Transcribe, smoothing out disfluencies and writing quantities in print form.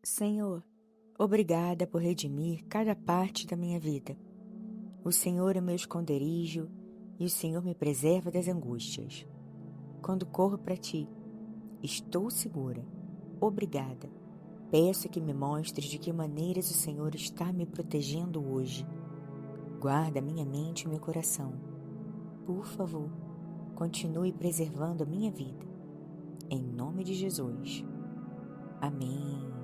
Senhor, obrigada por redimir cada parte da minha vida. O Senhor é meu esconderijo e o Senhor me preserva das angústias. Quando corro para ti, estou segura. Obrigada. Peço que me mostres de que maneiras o Senhor está me protegendo hoje. Guarda minha mente e meu coração. Por favor, continue preservando a minha vida. Em nome de Jesus. Amém.